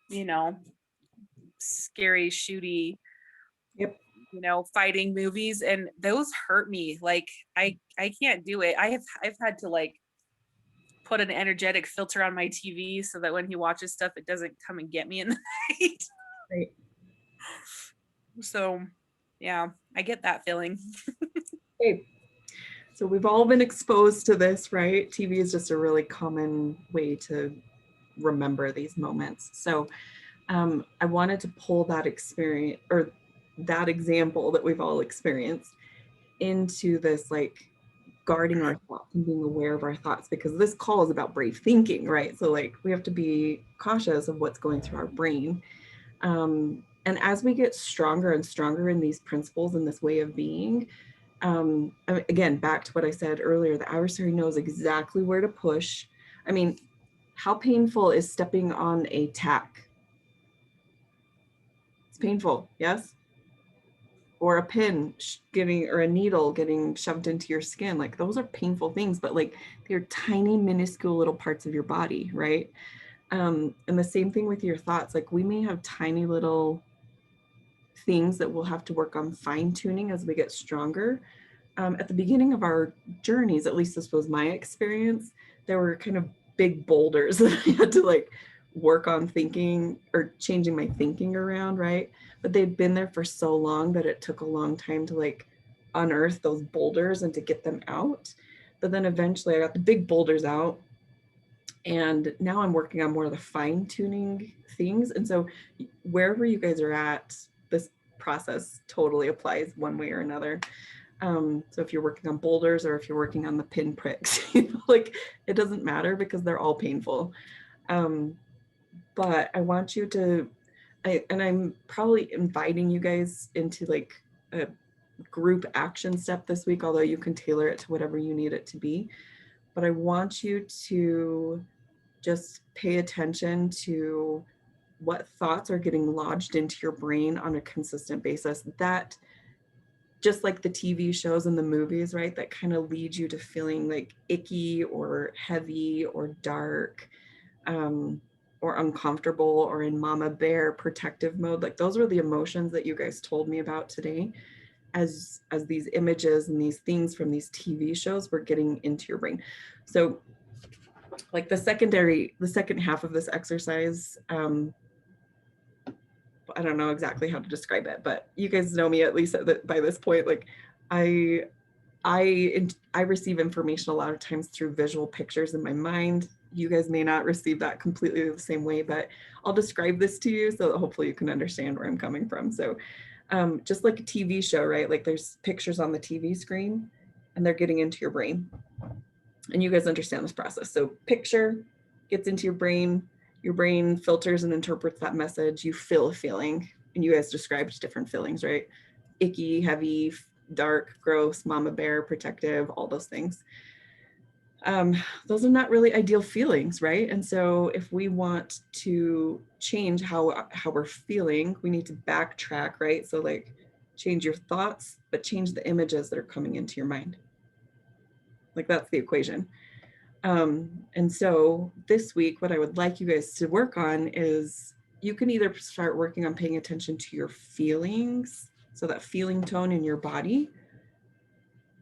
you know, scary, shooty,
Yep.
you know, fighting movies, and those hurt me. Like I can't do it. I've had to like put an energetic filter on my TV so that when he watches stuff, it doesn't come and get me in the night.
Right.
So yeah, I get that feeling.
Okay. So we've all been exposed to this, right? TV is just a really common way to remember these moments. So I wanted to pull that experience or that example that we've all experienced into this like guarding our thoughts and being aware of our thoughts, because this call is about brave thinking, right? So like we have to be cautious of what's going through our brain. And as we get stronger and stronger in these principles and this way of being, again, back to what I said earlier, the adversary knows exactly where to push. I mean, how painful is stepping on a tack? It's painful, yes? Or a pin getting, or a needle getting shoved into your skin. Like those are painful things, but like they're tiny, minuscule little parts of your body, right? And the same thing with your thoughts. Like we may have tiny little things that we'll have to work on fine tuning as we get stronger. At the beginning of our journeys, at least this was my experience, there were kind of big boulders that I had to like work on thinking or changing my thinking around, right? But they'd been there for so long that it took a long time to like unearth those boulders and to get them out. But then eventually I got the big boulders out, and now I'm working on more of the fine tuning things. And so wherever you guys are at, this process totally applies one way or another. So if you're working on boulders or if you're working on the pin pricks, like it doesn't matter because they're all painful. But I want you to, and I'm probably inviting you guys into like a group action step this week, although you can tailor it to whatever you need it to be. But I want you to just pay attention to what thoughts are getting lodged into your brain on a consistent basis. That, just like the TV shows and the movies, right, that kind of lead you to feeling like icky or heavy or dark, or uncomfortable, or in mama bear protective mode. Like those were the emotions that you guys told me about today, as these images and these things from these TV shows were getting into your brain. So like the second half of this exercise, I don't know exactly how to describe it, but you guys know me at least by this point. Like I receive information a lot of times through visual pictures in my mind. You guys may not receive that completely the same way, but I'll describe this to you so that hopefully you can understand where I'm coming from. So just like a TV show, right? Like there's pictures on the TV screen and they're getting into your brain. And you guys understand this process. So picture gets into your brain filters and interprets that message. You feel a feeling, and you guys described different feelings, right? Icky, heavy, dark, gross, mama bear, protective, all those things. Those are not really ideal feelings, right? And so if we want to change how we're feeling, we need to backtrack, right? So like change your thoughts, but change the images that are coming into your mind. Like that's the equation. And so this week, what I would like you guys to work on is you can either start working on paying attention to your feelings, so that feeling tone in your body,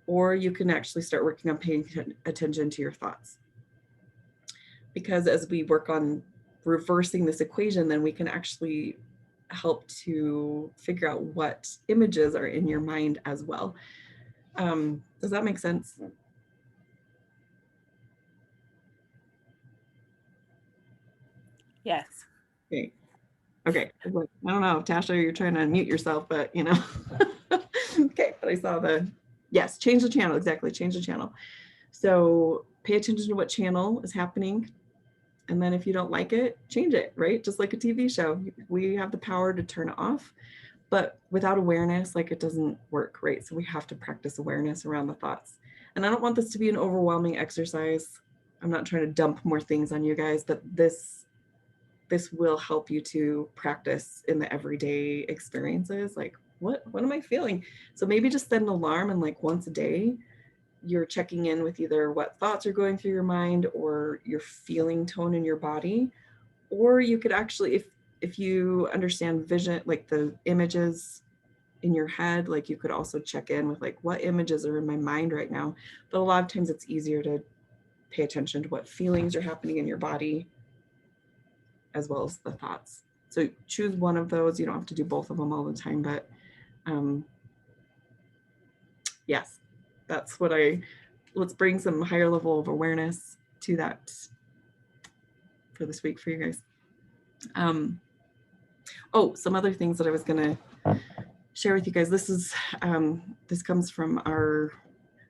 or you can actually start working on paying attention to your thoughts. Because as we work on reversing this equation, then we can actually help to figure out what images are in your mind as well. Does that make sense?
Yes.
Okay. Okay. I don't know, Tasha, you're trying to unmute yourself, but you know. Okay, but I saw yes, change the channel. Exactly. Change the channel. So pay attention to what channel is happening. And then if you don't like it, change it, right? Just like a TV show. We have the power to turn it off, but without awareness, like it doesn't work, right? So we have to practice awareness around the thoughts. And I don't want this to be an overwhelming exercise. I'm not trying to dump more things on you guys, but this will help you to practice in the everyday experiences. Like, what am I feeling? So maybe just set an alarm, and like once a day, you're checking in with either what thoughts are going through your mind or your feeling tone in your body. Or you could actually, if you understand vision, like the images in your head, like you could also check in with like what images are in my mind right now. But a lot of times it's easier to pay attention to what feelings are happening in your body as well as the thoughts. So choose one of those. You don't have to do both of them all the time, but yes, that's what let's bring some higher level of awareness to that for this week for you guys. Oh, some other things that I was gonna share with you guys. This is, this comes from our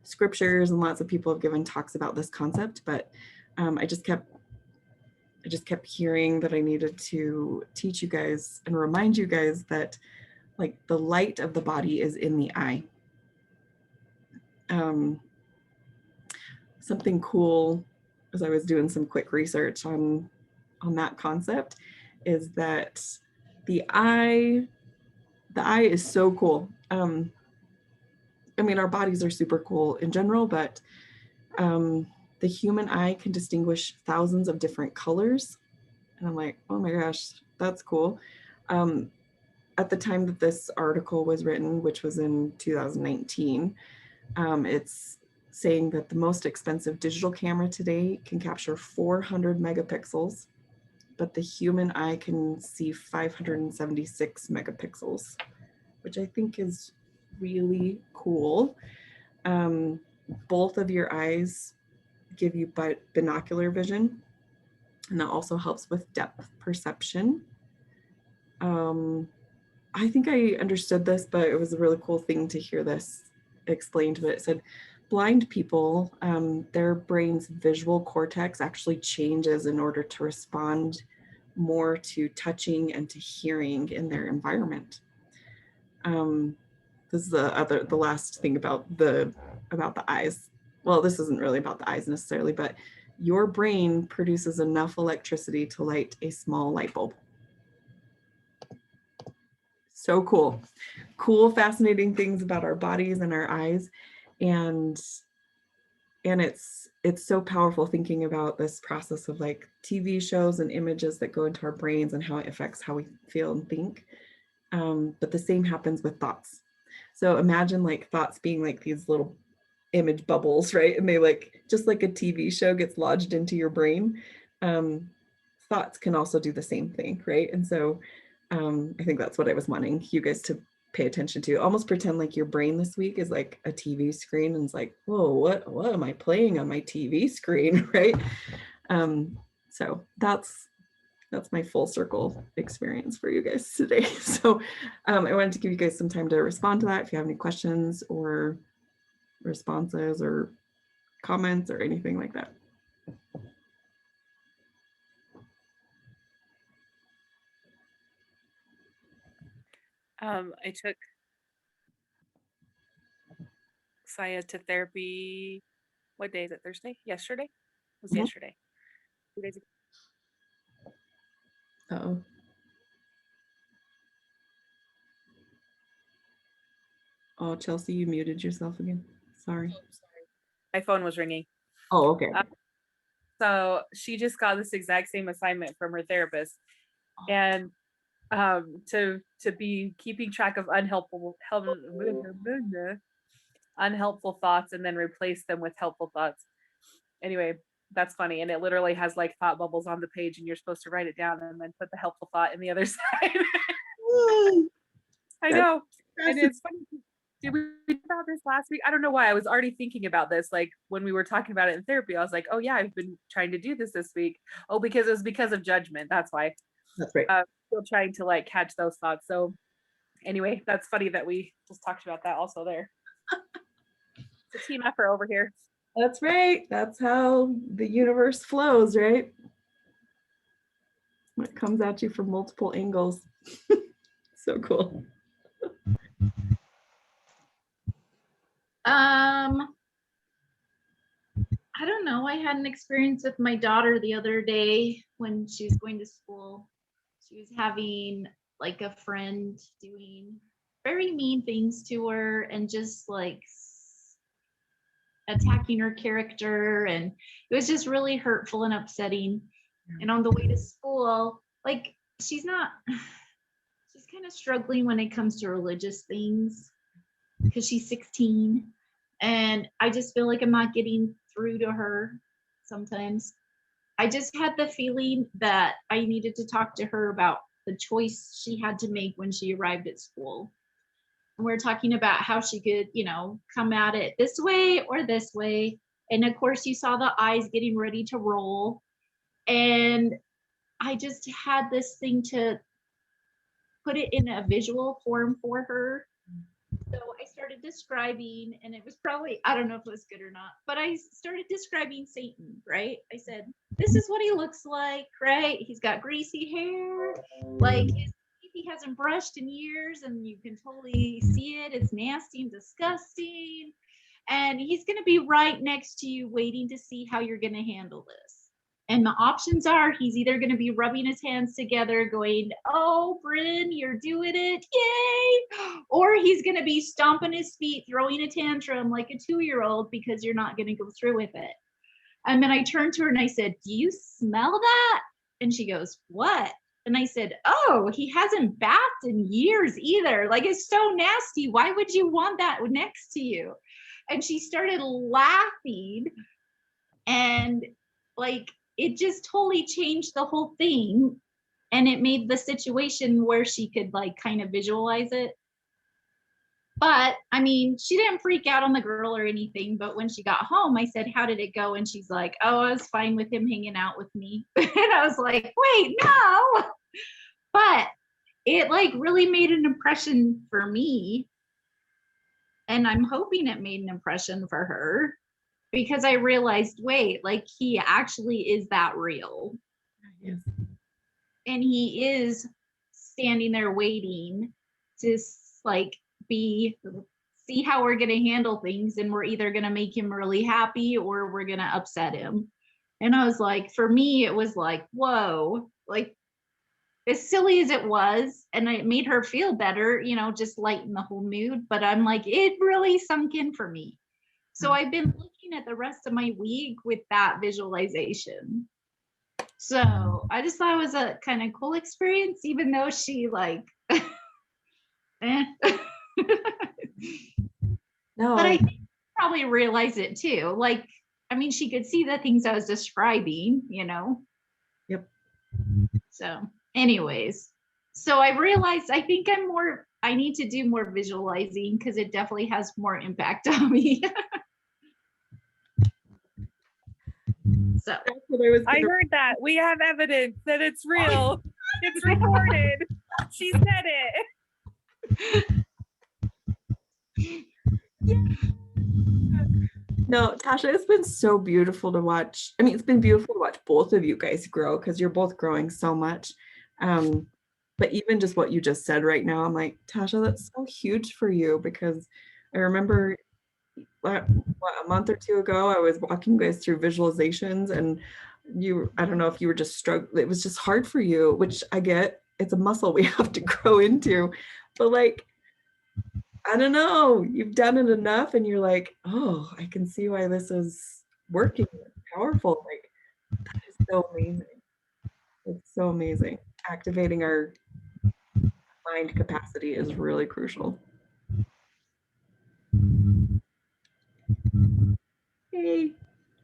scriptures and lots of people have given talks about this concept, but I just kept hearing that I needed to teach you guys and remind you guys that like the light of the body is in the eye. Something cool as I was doing some quick research on that concept is that the eye is so cool. I mean, our bodies are super cool in general, but the human eye can distinguish thousands of different colors. And I'm like, oh my gosh, that's cool. At the time that this article was written, which was in 2019, it's saying that the most expensive digital camera today can capture 400 megapixels, but the human eye can see 576 megapixels, which I think is really cool. Both of your eyes give you binocular vision, and that also helps with depth perception. I think I understood this, but it was a really cool thing to hear this explained. But it said blind people, their brain's visual cortex actually changes in order to respond more to touching and to hearing in their environment. This is the last thing about the eyes. Well, this isn't really about the eyes necessarily, but your brain produces enough electricity to light a small light bulb. So cool. Cool, fascinating things about our bodies and our eyes. And it's so powerful thinking about this process of like TV shows and images that go into our brains and how it affects how we feel and think. But the same happens with thoughts. So imagine like thoughts being like these little image bubbles, right? And they like, just like a TV show gets lodged into your brain, thoughts can also do the same thing, right? And so I think that's what I was wanting you guys to pay attention to. Almost pretend like your brain this week is like a TV screen, and it's like, whoa, what am I playing on my TV screen, right? So that's my full circle experience for you guys today. So I wanted to give you guys some time to respond to that if you have any questions or responses or comments or anything like that.
I took Saya to therapy. What day is it? Thursday? Yesterday? It was
Mhm.
yesterday. 2 days ago.
Uh-oh. Oh, Chelsea, you muted yourself again. Sorry.
My phone was ringing.
Oh, okay.
So she just got this exact same assignment from her therapist, and to be keeping track of unhelpful thoughts and then replace them with helpful thoughts. Anyway, that's funny, and it literally has like thought bubbles on the page, and you're supposed to write it down and then put the helpful thought in the other side. I know, and it's funny. Did we talk about this last week? I don't know why. I was already thinking about this, like when we were talking about it in therapy. I was like, oh yeah, I've been trying to do this week. Oh, because it was because of judgment. That's why.
That's right.
Still trying to like catch those thoughts. So anyway, that's funny that we just talked about that also there. It's a team effort over here.
That's right. That's how the universe flows, right? When it comes at you from multiple angles. So cool.
I don't know. I had an experience with my daughter the other day when she was going to school. She was having like a friend doing very mean things to her and just like attacking her character, and it was just really hurtful and upsetting. And on the way to school, like she's kind of struggling when it comes to religious things because she's 16, and I just feel like I'm not getting through to her sometimes. I just had the feeling that I needed to talk to her about the choice she had to make when she arrived at school. And we're talking about how she could, come at it this way or this way. And of course, you saw the eyes getting ready to roll. And I just had this thing to put it in a visual form for her. So I started started describing, and it was probably, I don't know if it was good or not, but I started describing Satan, right? I said, this is what he looks like, right? He's got greasy hair, like his teeth he hasn't brushed in years, and you can totally see it. It's nasty and disgusting. And he's going to be right next to you, waiting to see how you're going to handle this. And the options are he's either going to be rubbing his hands together, going, oh, Bryn, you're doing it. Yay. Or he's going to be stomping his feet, throwing a tantrum like a 2-year-old because you're not going to go through with it. And then I turned to her and I said, do you smell that? And she goes, what? And I said, oh, he hasn't bathed in years either. Like, it's so nasty. Why would you want that next to you? And she started laughing. And like, it just totally changed the whole thing. And it made the situation where she could like kind of visualize it. But I mean, she didn't freak out on the girl or anything. But when she got home, I said, how did it go? And she's like, oh, I was fine with him hanging out with me. And I was like, wait, no. But it like really made an impression for me. And I'm hoping it made an impression for her, because I realized, wait, like he actually is that real.
Yes.
And he is standing there waiting to like see how we're going to handle things. And we're either going to make him really happy or we're going to upset him. And I was like, for me, it was like, whoa, like as silly as it was, and it made her feel better, you know, just lighten the whole mood. But I'm like, it really sunk in for me. So I've been looking at the rest of my week with that visualization. So I just thought it was a kind of cool experience, even though she like, eh.
No,
But I think she probably realized it too. Like, I mean, she could see the things I was describing, you know?
Yep.
So anyways, so I realized I think I need to do more visualizing because it definitely has more impact on me. So
that's what I was
I
gonna-
heard that. We have evidence that it's real. It's recorded. She said it.
No, Tasha, it's been so beautiful to watch. I mean, it's been beautiful to watch both of you guys grow because you're both growing so much. But even just what you just said right now, I'm like, Tasha, that's so huge for you, because I remember a month or two ago, I was walking you guys through visualizations, and I don't know if you were just struggling. It was just hard for you, which I get. It's a muscle we have to grow into. But like, I don't know, you've done it enough and you're like, oh, I can see why this is working. It's powerful. Like, that is so amazing. It's so amazing. Activating our mind capacity is really crucial. Hey.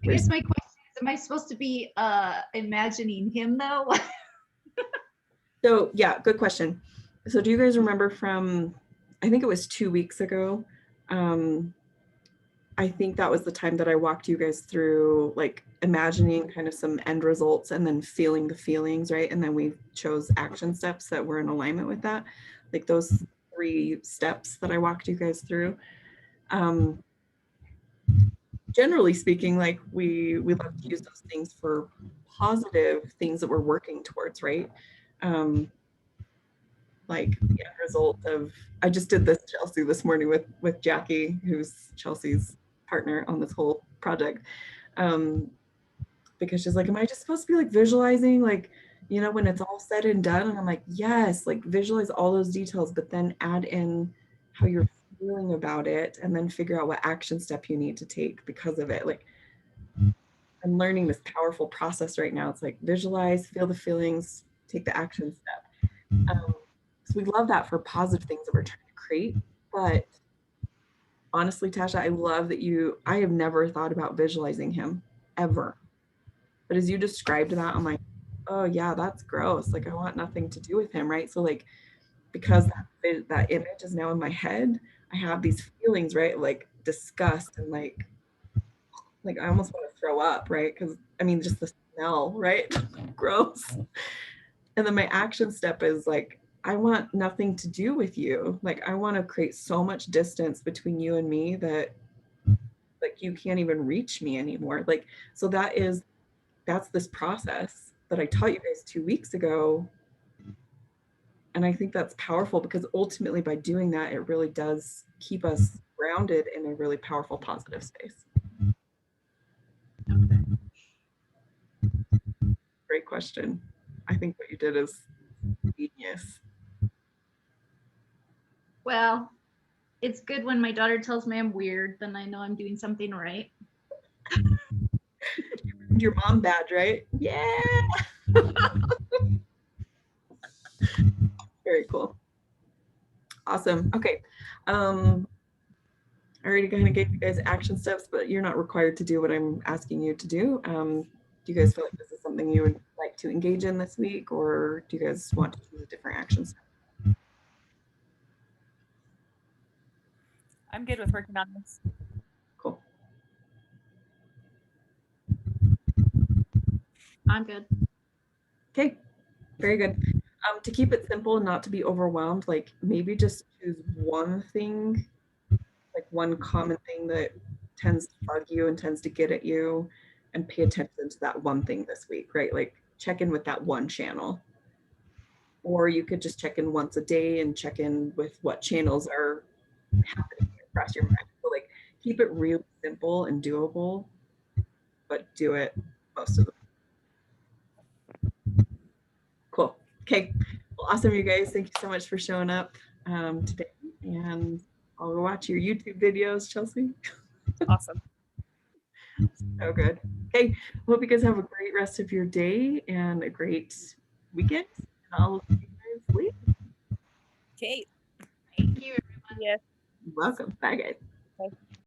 I guess my question is, am I supposed to be imagining him though?
So yeah, good question. So do you guys remember from, I think it was 2 weeks ago, I think that was the time that I walked you guys through like imagining kind of some end results and then feeling the feelings, right? And then we chose action steps that were in alignment with that, like those 3 steps that I walked you guys through. Generally speaking, like we love to use those things for positive things that we're working towards, right? Like the end result of, I just did this, Chelsea, this morning with Jackie, who's Chelsea's partner on this whole project, because she's like, am I just supposed to be like visualizing, like, you know, when it's all said and done? And I'm like, yes, like visualize all those details, but then add in how you're feeling about it, and then figure out what action step you need to take because of it. Like, I'm learning this powerful process right now. It's like visualize, feel the feelings, take the action step. So we love that for positive things that we're trying to create. But honestly, Tasha, I love that I have never thought about visualizing him ever. But as you described that, I'm like, oh yeah, that's gross. Like, I want nothing to do with him, right? So like, because that image is now in my head, I have these feelings, right? Like disgust and like I almost want to throw up, right? Because I mean, just the smell, right? Gross. And then my action step is like, I want nothing to do with you. Like, I want to create so much distance between you and me that like you can't even reach me anymore. Like, so that's this process that I taught you guys 2 weeks ago. And I think that's powerful because ultimately by doing that, it really does keep us grounded in a really powerful, positive space. Great question. I think what you did is genius.
Well, it's good when my daughter tells me I'm weird, then I know I'm doing something right.
Your mom badge, right? Yeah. Very cool. Awesome. Okay. I already kind of gave you guys action steps, but you're not required to do what I'm asking you to do. Do you guys feel like this is something you would like to engage in this week, or do you guys want to choose a different action step?
I'm good with working on this.
Cool.
I'm good.
Okay. Very good. To keep it simple and not to be overwhelmed, like maybe just choose one thing, like one common thing that tends to bug you and tends to get at you, and pay attention to that one thing this week, right? Like check in with that one channel. Or you could just check in once a day and check in with what channels are happening across your mind. So like keep it real simple and doable, but do it most of the time. Cool. Okay. Well, awesome, you guys. Thank you so much for showing up today. And I'll go watch your YouTube videos, Chelsea.
Awesome.
So good. Okay. Hope you guys have a great rest of your day and a great weekend. And I'll see you guys later.
Okay.
Thank you.
Yeah.
Welcome. Bye, guys.
Bye.